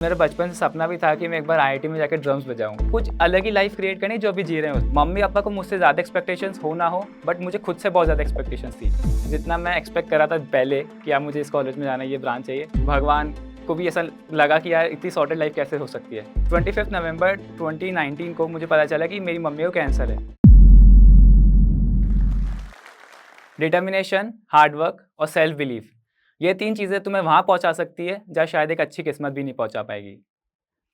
मेरा बचपन से सपना भी था कि मैं एक बार आईआईटी में जाकर ड्रम्स बजाऊँ। कुछ अलग ही लाइफ़ क्रिएट करनी जो अभी जी रहे हो। मम्मी-पापा को मुझसे ज़्यादा एक्सपेक्टेशंस हो ना हो, बट मुझे खुद से बहुत ज़्यादा एक्सपेक्टेशंस थी। जितना मैं एक्सपेक्ट कर रहा था पहले कि यार मुझे इस कॉलेज में जाना है, ये ब्रांच चाहिए, भगवान को भी ऐसा लगा कि यार इतनी सॉर्टेड लाइफ़ कैसे हो सकती है। 25 नवंबर 2019 को मुझे पता चला कि मेरी मम्मी को कैंसर है। डिटर्मिनेशन, हार्ड वर्क और सेल्फ बिलीफ, ये 3 चीज़ें तुम्हें वहाँ पहुँचा सकती है, जहाँ शायद एक अच्छी किस्मत भी नहीं पहुँचा पाएगी।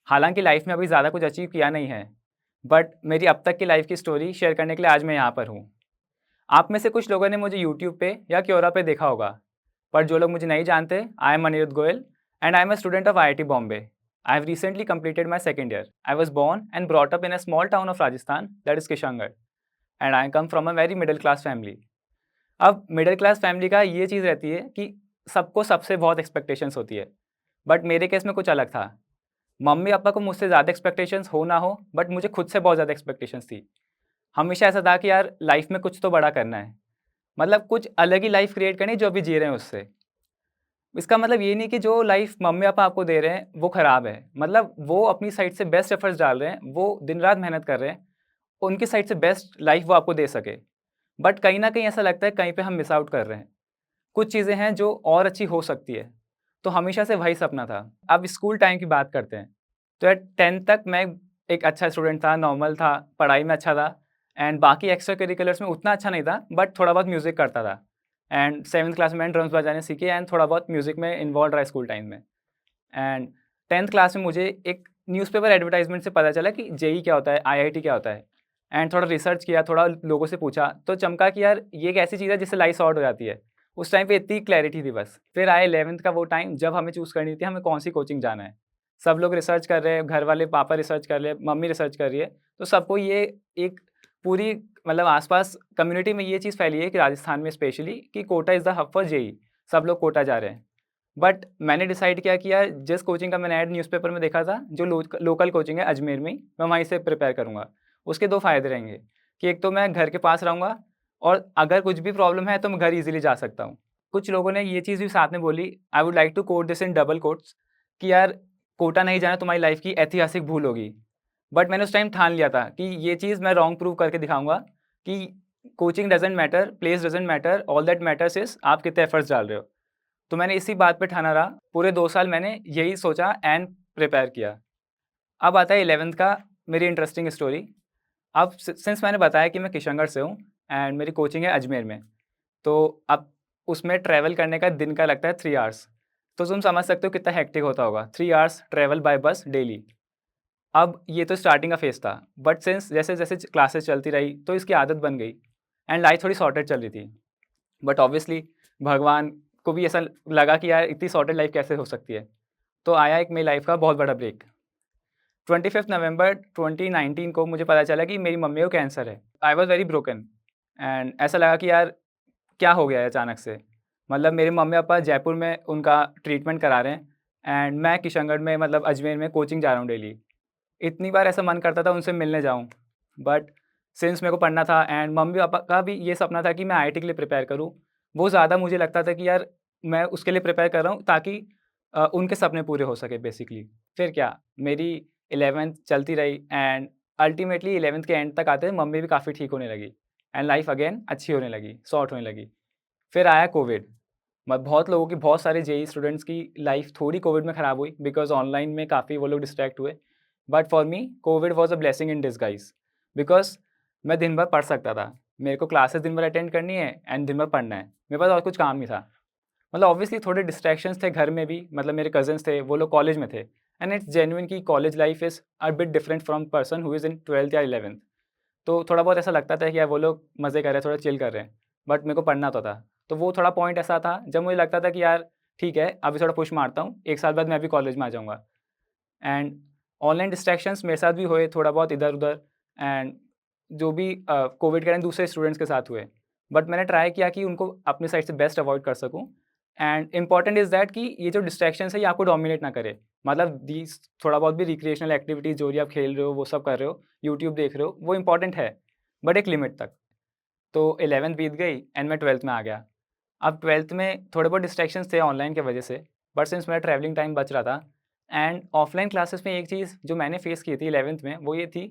हालाँकि लाइफ़ में अभी ज़्यादा कुछ अचीव किया नहीं है, बट मेरी अब तक की लाइफ़ की स्टोरी शेयर करने के लिए आज मैं यहाँ पर हूँ। आप में से कुछ लोगों ने मुझे यूट्यूब पे या क्योरा पे देखा होगा, पर जो लोग मुझे नहीं जानते, I am Anirudh Goyal and I am a student of IIT Bombay. I have recently completed my second year. I was born and brought up in a small town of Rajasthan, that is Kishangarh, and I come from a very middle class family. अब middle class family का ये चीज़ रहती है कि सबको सबसे बहुत expectations होती है, बट मेरे केस में कुछ अलग था। मम्मी-पापा को मुझसे ज़्यादा एक्सपेक्टेशंस हो ना हो, बट मुझे खुद से बहुत ज़्यादा एक्सपेक्टेशंस थी। हमेशा ऐसा था कि यार लाइफ़ में कुछ तो बड़ा करना है। मतलब कुछ अलग ही लाइफ़ क्रिएट करनी है जो अभी जी रहे हैं उससे। इसका मतलब ये नहीं कि जो लाइफ़ मम्मी-पापा आपको दे रहे हैं, वो ख़राब है। मतलब वो अपनी साइड से बेस्ट एफर्ट्स डाल रहे हैं, वो दिन-रात मेहनत कर रहे हैं, उनकी साइड से बेस्ट लाइफ़ वो आपको दे सके। बट कहीं न कहीं ऐसा लगता है कहीं पे हम मिस आउट कर रहे हैं। कुछ चीज़ें हैं जो और अच्छी हो सकती है। तो हमेशा से वही सपना था। अब स्कूल टाइम की बात करते हैं। तो एट 10th तक मैं एक अच्छा स्टूडेंट था, नॉर्मल था, पढ़ाई में अच्छा था एंड बाकी एक्स्ट्रा करिकुलर्स में उतना अच्छा नहीं था, बट थोड़ा बहुत म्यूज़िक करता था। एंड 7th क्लास में मैंने ड्रम्स बजाने सीखे एंड थोड़ा बहुत म्यूज़िक में इन्वॉल्व रहा स्कूल टाइम में। एंड 10th क्लास में मुझे एक न्यूज़पेपर एडवर्टाइज़मेंट से पता चला कि जेईई क्या होता है, आईआईटी क्या होता है। एंड थोड़ा रिसर्च किया, थोड़ा लोगों से पूछा, तो चमका कि यार ये एक ऐसी चीज़ है जिससे लाइफ़ सॉर्ट हो जाती है। उस टाइम पे इतनी क्लैरिटी थी बस। फिर आया 11th का वो टाइम जब हमें चूज़ करनी थी हमें कौन-सी कोचिंग जाना है। सब लोग रिसर्च कर रहे हैं, घर वाले पापा रिसर्च कर रहे हैं, मम्मी रिसर्च कर रही है, तो सबको ये एक पूरी मतलब आस-पास कम्युनिटी में ये चीज़ फैली है कि राजस्थान में स्पेशली कि Kota is the hub for JEE, सब लोग कोटा जा रहे हैं। बट मैंने डिसाइड किया कि यार जिस कोचिंग का मैंने ऐड न्यूज़पेपर में देखा था, जो लोकल कोचिंग है अजमेर में ही, मैं वहीं से प्रिपेयर करूँगा। उसके 2 फ़ायदे रहेंगे कि एक तो मैं घर के पास रहूँगा और अगर कुछ भी प्रॉब्लम है तो मैं घर ईज़िली जा सकता हूँ। कुछ लोगों ने ये चीज़ भी साथ में बोली, I would like to quote this in double quotes कि यार कोटा नहीं जाना तुम्हारी लाइफ़ की ऐतिहासिक भूल होगी। बट मैंने उस टाइम ठान लिया था कि ये चीज़ मैं रॉन्ग प्रूव करके दिखाऊँगा कि coaching doesn't matter, place doesn't matter, all that matters is आप कितने एफर्ट्स डाल रहे हो। तो मैंने इसी बात पे ठाना रहा, पूरे 2 साल मैंने यही सोचा एंड प्रिपेयर किया। अब आता है 11th का मेरी इंटरेस्टिंग स्टोरी। अब सिंस मैंने बताया कि मैं किशनगढ़ से हूँ एंड मेरी कोचिंग है अजमेर में, तो अब उसमें ट्रैवल करने का दिन का लगता है 3 आवर्स। तो तुम समझ सकते हो कितना हेक्टिक होता होगा, 3 आवर्स ट्रैवल बाय बस डेली। अब ये तो स्टार्टिंग का फेज़ था, बट सिंस जैसे-जैसे क्लासेस चलती रही, तो इसकी आदत बन गई एंड लाइफ़ थोड़ी सॉर्टेड चल रही थी। बट ऑब्वियसली भगवान को भी ऐसा लगा कि यार इतनी सॉर्टेड लाइफ़ कैसे हो सकती है। तो आया एक मेरी लाइफ़ का बहुत बड़ा ब्रेक। 25 नवंबर 2019 को मुझे पता चला कि मेरी मम्मी को कैंसर है। I was very broken and ऐसा लगा कि यार क्या हो गया है अचानक से? मतलब मेरे मम्मी-पापा जयपुर में उनका ट्रीटमेंट करा रहे हैं एंड मैं किशनगढ़ में मतलब अजमेर में कोचिंग जा रहा हूँ डेली। इतनी बार ऐसा मन करता था उनसे मिलने जाऊँ, बट सिंस मेरे को पढ़ना था एंड मम्मी-पापा का भी ये सपना था कि मैं आईआईटी के लिए प्रिपेयर करूँ। वो ज़्यादा मुझे लगता था कि यार मैं उसके लिए प्रिपेयर कर रहा हूँ ताकि उनके सपने पूरे हो सके बेसिकली। फिर क्या मेरी 11th चलती रही एंड अल्टीमेटली 11th के एंड तक आते मम्मी भी काफ़ी ठीक होने लगी एंड लाइफ अगेन अच्छी होने लगी, सॉर्ट होने लगी। फिर आया कोविड। बहुत लोगों की बहुत सारे जेईई स्टूडेंट्स की लाइफ थोड़ी कोविड में ख़राब हुई बिकॉज़ ऑनलाइन में काफ़ी वो लोग डिस्ट्रैक्ट हुए। But for me covid was a blessing in disguise because मैं दिन भर पढ़ सकता था। मेरे को क्लासेस दिन भर अटेंड करनी है एंड दिन भर पढ़ना है। मेरे पास और कुछ काम नहीं था। मतलब ऑब्वियसली थोड़े डिस्ट्रैक्शंस थे घर में भी, मतलब मेरे कज़िन्स थे, वो लोग कॉलेज में थे एंड इट्स जेन्युइन कि college life is a bit different from person who is in 12th या 11th। तो थोड़ा बहुत ऐसा लगता था कि यार वो लोग मज़े कर रहे हैं, थोड़ा चिल कर रहे हैं, बट मेरे को पढ़ना तो था। तो वो थोड़ा पॉइंट ऐसा था जब मुझे लगता था कि यार ठीक है, अभी थोड़ा पुश मारता हूँ, 1 साल बाद मैं भी कॉलेज में आ जाऊँगा। एंड ऑनलाइन डिस्ट्रैक्शंस मेरे साथ भी हुए थोड़ा बहुत इधर-उधर एंड जो भी कोविड के टाइम दूसरे स्टूडेंट्स के साथ हुए। बट मैंने ट्राई किया कि उनको अपनी साइड से बेस्ट अवॉइड कर सकूँ एंड इम्पोर्टेंट इज़ दैट कि ये जो डिस्ट्रैक्शंस है ये आपको डोमिनेट ना करे। मतलब दीज़ थोड़ा बहुत भी रिक्रिएशनल एक्टिविटीज़ जो भी आप खेल रहे हो, वो सब कर रहे हो, यूट्यूब देख रहे हो, वो इम्पोर्टेंट है, बट एक लिमिट तक। तो 11th बीत गई एंड मैं 12th में आ गया। अब 12th में थोड़े बहुत डिस्ट्रैक्शंस थे ऑनलाइन की वजह से, बट सिंस मेरा ट्रैवलिंग टाइम बच रहा था, एंड ऑफलाइन क्लासेस में एक चीज़ जो मैंने फेस की थी 11th में, वो ये थी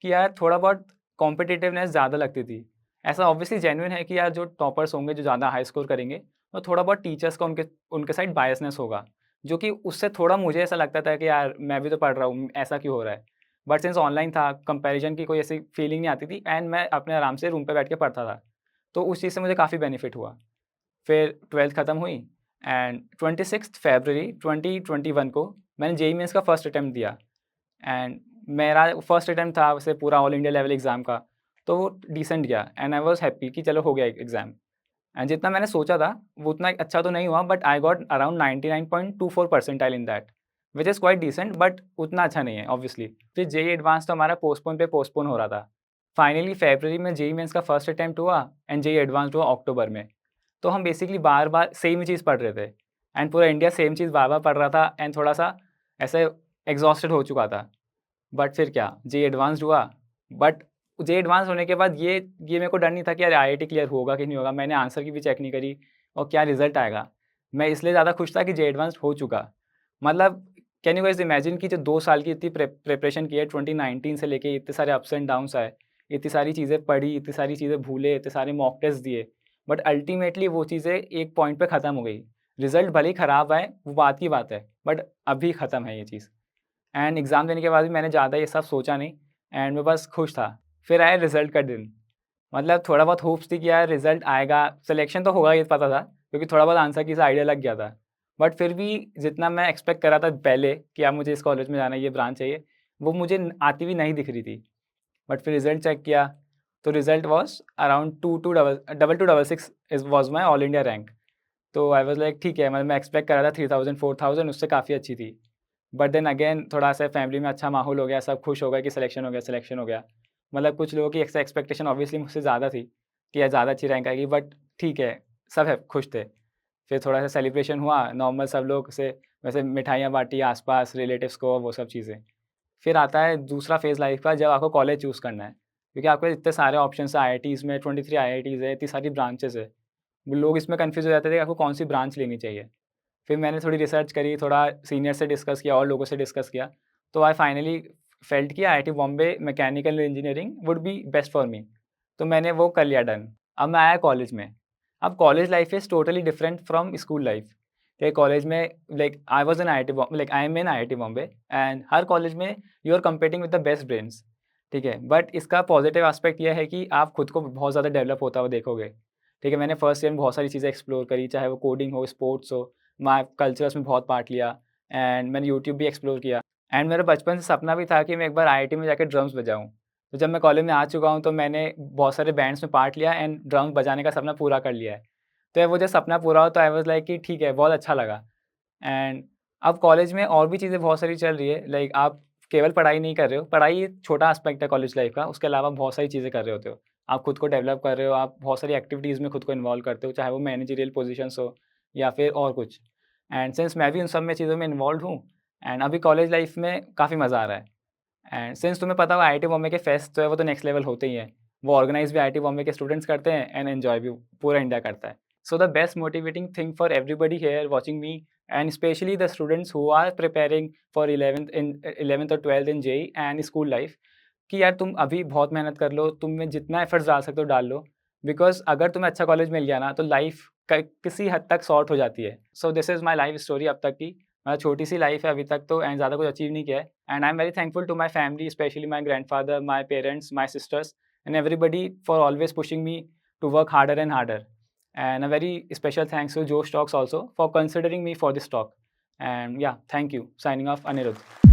कि यार थोड़ा बहुत कॉम्पिटिटिवनेस ज़्यादा लगती थी। ऐसा ऑब्वियसली जेन्युइन है कि यार जो टॉपर्स होंगे, जो ज़्यादा हाई स्कोर करेंगे, तो थोड़ा बहुत टीचर्स का उनके उनके साइड बायसनेस होगा, जो कि उससे थोड़ा मुझे ऐसा लगता था कि यार मैं भी तो पढ़ रहा हूँ, ऐसा क्यों हो रहा है? बट सिंस ऑनलाइन था, कंपैरिजन की कोई ऐसी फीलिंग नहीं आती थी एंड मैं अपने आराम से रूम पे बैठ के पढ़ता था। तो उस चीज़ से मुझे काफ़ी बेनिफिट हुआ। फिर 12th खत्म हुई एंड 26 फरवरी 2021 को मैंने जेईई मेंस का फर्स्ट अटेम्प्ट दिया एंड मेरा फर्स्ट अटेम्प्ट था वैसे पूरा ऑल इंडिया लेवल एग्ज़ाम का, तो वो डिसेंट गया एंड आई वाज़ हैप्पी कि चलो हो गया एग्ज़ाम। एंड जितना मैंने सोचा था वो उतना अच्छा तो नहीं हुआ, but I got around 99.24 percentile in that, which is quite decent, but उतना अच्छा नहीं है ऑब्वियसली। फिर जेईई एडवांस तो हमारा पोस्टपोन पे पोस्टपोन हो रहा था। फाइनली फरवरी में जेईई मेंस का फर्स्ट अटेम्प्ट हुआ एंड जेईई एडवांस्ड हुआ अक्टूबर में। तो हम बेसिकली बार-बार सेम ही चीज़ पढ़ रहे थे एंड पूरा इंडिया सेम चीज़ बार-बार पढ़ रहा था एंड थोड़ा-सा ऐसे एग्ज़ॉस्टेड हो चुका था। बट फिर क्या, जेईई एडवांस्ड हुआ, बट जेईई एडवांस होने के बाद ये मेरे को डर नहीं था कि यार आईआईटी क्लियर होगा कि नहीं होगा। मैंने आंसर की भी चेक नहीं करी और क्या रिज़ल्ट आएगा। मैं इसलिए ज़्यादा खुश था कि जेईई एडवांस्ड हो चुका। मतलब कैन यू गाइज़ इमेजिन कि जो 2 साल की इतनी प्रिपरेशन की है, 2019 से लेके इतने सारे अप्स एंड डाउन्स आए, इतनी सारी चीज़ें पढ़ी, इतनी सारी चीज़ें भूले, इतने सारे मॉक टेस्ट दिए, बट अल्टीमेटली वो चीज़ें एक पॉइंट पे ख़त्म हो गई। रिज़ल्ट भले ही ख़राब आए, वो बात की बात है, बट अभी ख़त्म है ये चीज़। एंड एग्ज़ाम देने के बाद भी मैंने ज़्यादा ये सब सोचा नहीं एंड मैं बस खुश था। फिर आया रिज़ल्ट का दिन, मतलब थोड़ा बहुत होप्स थी कि यार रिज़ल्ट आएगा, सिलेक्शन तो होगा ये पता था, क्योंकि थोड़ा बहुत आंसर की से आइडिया लग गया था। बट फिर भी जितना मैं एक्सपेक्ट कर रहा था पहले कि यार मुझे इस कॉलेज में जाना है, ये ब्रांच चाहिए, वो मुझे आती हुई नहीं दिख रही थी। बट फिर रिज़ल्ट चेक किया, तो result was around 2266 is was my all India rank. तो आई वाज़ लाइक ठीक है, मतलब मैं एक्सपेक्ट कर रहा था 3000 4000, उससे काफ़ी अच्छी थी। बट देन अगेन थोड़ा-सा फैमिली में अच्छा माहौल हो गया, सब खुश हो गए कि सिलेक्शन हो गया, सिलेक्शन हो गया। मतलब कुछ लोगों की एक्सपेक्टेशन ऑब्वियसली मुझसे ज़्यादा थी कि यार ज़्यादा अच्छी रैंक आएगी, बट ठीक है, सब है खुश थे। फिर थोड़ा-सा सेलिब्रेशन हुआ, नॉर्मल सब लोग से वैसे मिठाइयाँ बाँटी आस-पास रिलेटिव्स को, वो सब चीज़ें। फिर आता है दूसरा फ़ेज़ लाइफ़ का, जब आपको कॉलेज चूज़ करना है, क्योंकि आपके इतने सारे ऑप्शंस हैं आईआईटीज़ में, 23 आईआईटीज़ है, इतनी सारी ब्रांचेज़ है। लोग इसमें कन्फ्यूज़ हो जाते थे कि आपको कौन-सी ब्रांच लेनी चाहिए। फिर मैंने थोड़ी रिसर्च करी, थोड़ा सीनियर से डिस्कस किया और लोगों से डिस्कस किया, तो आई फाइनली फेल्ट कि IIT Bombay mechanical engineering would be best for me. तो मैंने वो कर लिया डन। अब मैं आया कॉलेज में। अब college life is totally different from school life. ये कॉलेज में like I was in IIT Bombay, like I am in IIT Bombay and हर कॉलेज में you are competing with the best brains, ठीक है? बट इसका पॉज़िटिव एस्पेक्ट ये है कि आप खुद को बहुत ज़्यादा डेवलप होता हुआ देखोगे, ठीक है? मैंने फर्स्ट ईयर में बहुत सारी चीज़ें एक्सप्लोर करी, चाहे वो कोडिंग हो, स्पोर्ट्स हो, मैं कल्चरल्स में बहुत पार्ट लिया एंड मैंने यूट्यूब भी एक्सप्लोर किया एंड मेरा बचपन से सपना भी था कि मैं एक बार आईआईटी में जाके ड्रम्स बजाऊँ। तो जब मैं कॉलेज में आ चुका हूँ, तो मैंने बहुत सारे बैंड्स में पार्ट लिया एंड ड्रम्स बजाने का सपना पूरा कर लिया है। तो वो जब सपना पूरा हुआ, तो आई वाज़ लाइक कि ठीक है, बहुत अच्छा लगा। एंड अब कॉलेज में और भी चीज़ें बहुत सारी चल रही है, लाइक आप केवल पढ़ाई नहीं कर रहे हो, पढ़ाई एक छोटा एस्पेक्ट है कॉलेज लाइफ का, उसके अलावा बहुत सारी चीज़ें कर रहे होते हो। आप खुद को डेवलप कर रहे हो, आप बहुत सारी एक्टिविटीज़ में खुद को इन्वॉल्व करते हो, चाहे वो मैनेजरियल पोज़ीशंस हो या फिर और कुछ। एंड सिंस मैं भी उन सब में चीज़ों में इन्वॉल्व्ड हूँ एंड अभी कॉलेज लाइफ में काफ़ी मज़ा आ रहा है। एंड सिंस तुम्हें पता हो आईआईटी बॉम्बे के फेस्ट जो है वो तो नेक्स्ट लेवल होते ही हैं। वो ऑर्गेनाइज़ भी आईआईटी बॉम्बे के स्टूडेंट्स करते हैं एंड एन्जॉय भी पूरा इंडिया करता है। So the best motivating thing for everybody here watching me and specially the students who are preparing for 11th और 12th in JEE and school life, कि यार तुम अभी बहुत मेहनत कर लो, तुम में जितना एफर्ट्स डाल सकते हो डाल लो। बिकॉज़ अगर तुम्हें अच्छा कॉलेज मिल गया ना, तो लाइफ क किसी हद तक सॉर्ट हो जाती है। So this is my life story अब तक की। छोटी-सी लाइफ है अभी तक तो एंड ज़्यादा कुछ अचीव नहीं किया है। And I am very thankful to my family, specially my grandfather, my parents, my sisters and everybody for always pushing me to work harder and harder. And a very special thanks to Josh Talks also for considering me for this talk. And yeah, thank you. Signing off, Anirudh.